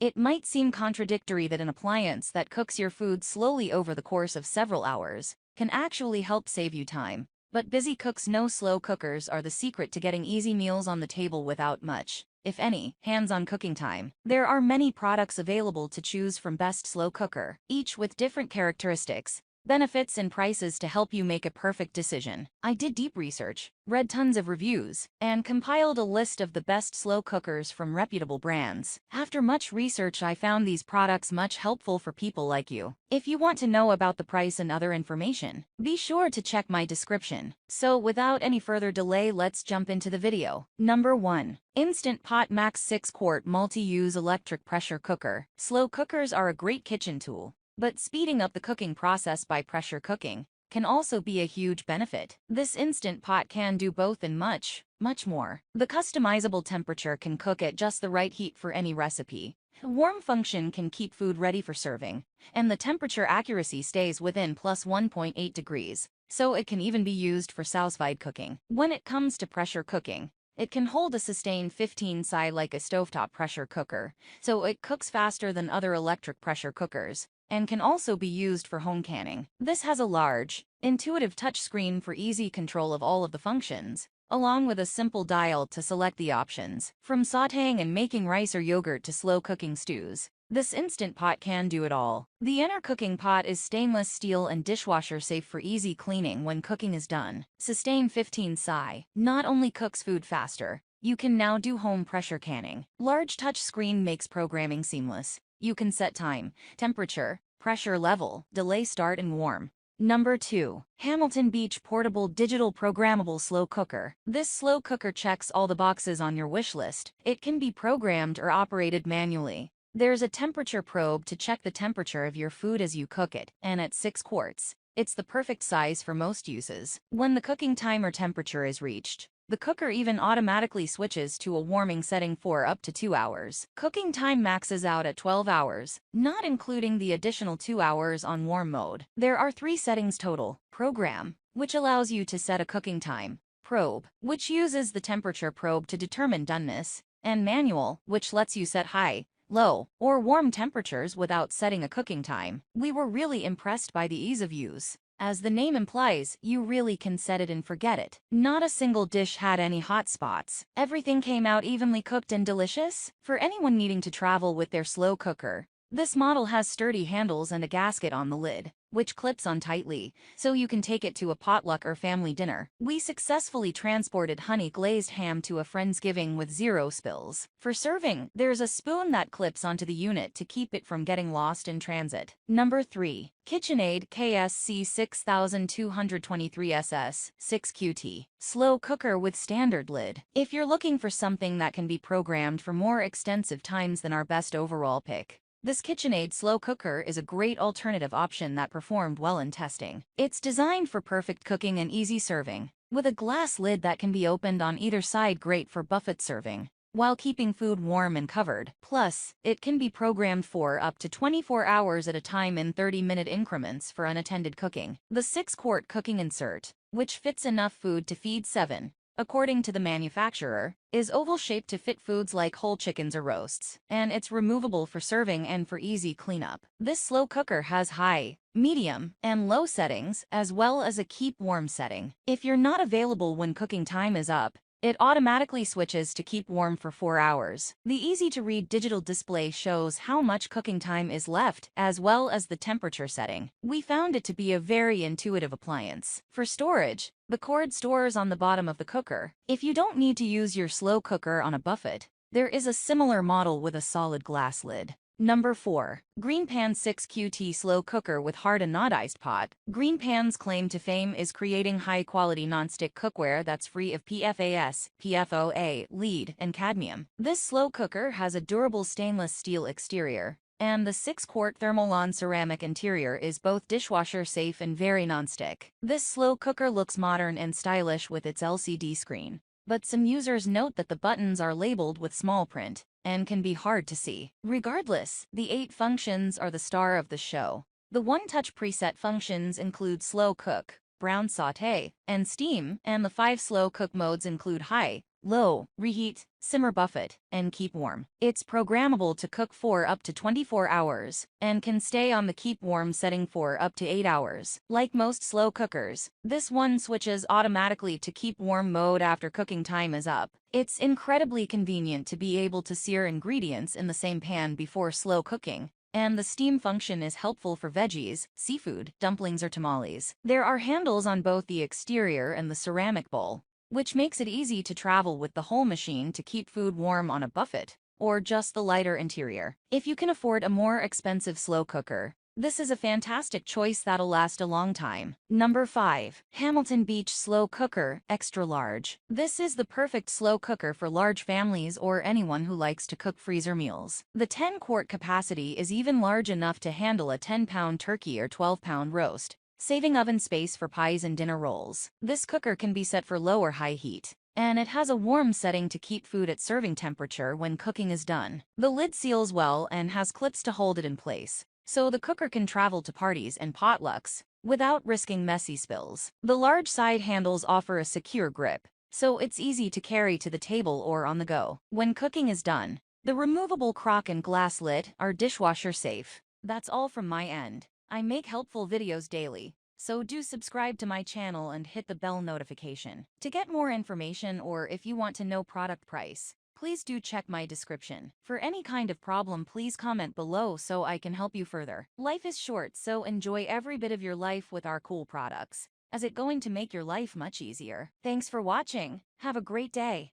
It might seem contradictory that an appliance that cooks your food slowly over the course of several hours can actually help save you time. But busy cooks know slow cookers are the secret to getting easy meals on the table without much, if any, hands-on cooking time. There are many products available to choose from. Best slow cooker, each with different characteristics, benefits and prices to help you make a perfect decision. I did deep research, read tons of reviews, and compiled a list of the best slow cookers from reputable brands. After much research, I found these products much helpful for people like you. If you want to know about the price and other information, be sure to check my description. So without any further delay, let's jump into the video. Number 1. Instant Pot Max 6-quart Multi-Use Electric Pressure Cooker. Slow cookers are a great kitchen tool, but speeding up the cooking process by pressure cooking can also be a huge benefit. This instant pot can do both and much more. The customizable temperature can cook at just the right heat for any recipe. The warm function can keep food ready for serving, and the temperature accuracy stays within plus 1.8 degrees, so it can even be used for sous-vide cooking. When it comes to pressure cooking, it can hold a sustained 15 psi like a stovetop pressure cooker, so it cooks faster than other electric pressure cookers, and can also be used for home canning. This has a large, intuitive touchscreen for easy control of all of the functions, along with a simple dial to select the options. From sautéing and making rice or yogurt to slow cooking stews, this instant pot can do it all. The inner cooking pot is stainless steel and dishwasher safe for easy cleaning when cooking is done. Sustain 15 psi not only cooks food faster, you can now do home pressure canning. Large touch screen makes programming seamless. You can set time, temperature, pressure level, delay start and warm. Number 2. Hamilton Beach Portable Digital Programmable Slow Cooker. This slow cooker checks all the boxes on your wish list. It can be programmed or operated manually. There's a temperature probe to check the temperature of your food as you cook it, and at 6 quarts, it's the perfect size for most uses. When the cooking time or temperature is reached, the cooker even automatically switches to a warming setting for up to 2 hours. Cooking time maxes out at 12 hours, not including the additional 2 hours on warm mode. There are 3 settings total: Program, which allows you to set a cooking time; Probe, which uses the temperature probe to determine doneness; and Manual, which lets you set high, low, or warm temperatures without setting a cooking time. We were really impressed by the ease of use. As the name implies, you really can set it and forget it. Not a single dish had any hot spots. Everything came out evenly cooked and delicious. For anyone needing to travel with their slow cooker, this model has sturdy handles and a gasket on the lid, which clips on tightly, so you can take it to a potluck or family dinner. We successfully transported honey-glazed ham to a Friendsgiving with 0 spills. For serving, there's a spoon that clips onto the unit to keep it from getting lost in transit. Number 3. KitchenAid KSC 6223SS 6QT. Slow cooker with standard lid. If you're looking for something that can be programmed for more extensive times than our best overall pick, this KitchenAid slow cooker is a great alternative option that performed well in testing. It's designed for perfect cooking and easy serving, with a glass lid that can be opened on either side, great for buffet serving, while keeping food warm and covered. Plus, it can be programmed for up to 24 hours at a time in 30-minute increments for unattended cooking. The 6-quart cooking insert, which fits enough food to feed 7, according to the manufacturer, is oval-shaped to fit foods like whole chickens or roasts, and it's removable for serving and for easy cleanup. This slow cooker has high, medium, and low settings, as well as a keep warm setting. If you're not available when cooking time is up, it automatically switches to keep warm for 4 hours. The easy-to-read digital display shows how much cooking time is left, as well as the temperature setting. We found it to be a very intuitive appliance. For storage, the cord stores on the bottom of the cooker. If you don't need to use your slow cooker on a buffet, there is a similar model with a solid glass lid. Number 4. Greenpan 6QT Slow Cooker with Hard Anodized Pot. Greenpan's claim to fame is creating high-quality nonstick cookware that's free of PFAS, PFOA, lead, and cadmium. This slow cooker has a durable stainless steel exterior, and the 6-quart Thermolon ceramic interior is both dishwasher safe and very nonstick. This slow cooker looks modern and stylish with its LCD screen, but some users note that the buttons are labeled with small print and can be hard to see. Regardless, the 8 functions are the star of the show. The one-touch preset functions include slow cook, brown sauté, and steam, and the 5 slow cook modes include high, low, reheat, simmer buffet, and keep warm. It's programmable to cook for up to 24 hours, and can stay on the keep warm setting for up to 8 hours. Like most slow cookers, this one switches automatically to keep warm mode after cooking time is up. It's incredibly convenient to be able to sear ingredients in the same pan before slow cooking, and the steam function is helpful for veggies, seafood, dumplings, or tamales. There are handles on both the exterior and the ceramic bowl, which makes it easy to travel with the whole machine to keep food warm on a buffet, or just the lighter interior. If you can afford a more expensive slow cooker, this is a fantastic choice that'll last a long time. Number 5. Hamilton Beach Slow Cooker, Extra Large. This is the perfect slow cooker for large families or anyone who likes to cook freezer meals. The 10-quart capacity is even large enough to handle a 10-pound turkey or 12-pound roast, saving oven space for pies and dinner rolls. This cooker can be set for low or high heat, and it has a warm setting to keep food at serving temperature when cooking is done. The lid seals well and has clips to hold it in place, so the cooker can travel to parties and potlucks without risking messy spills. The large side handles offer a secure grip, so it's easy to carry to the table or on the go. When cooking is done, the removable crock and glass lid are dishwasher safe. That's all from my end. I make helpful videos daily, so do subscribe to my channel and hit the bell notification. To get more information, or if you want to know product price, please do check my description. For any kind of problem, please comment below so I can help you further. Life is short, so enjoy every bit of your life with our cool products, as it's going to make your life much easier. Thanks for watching. Have a great day.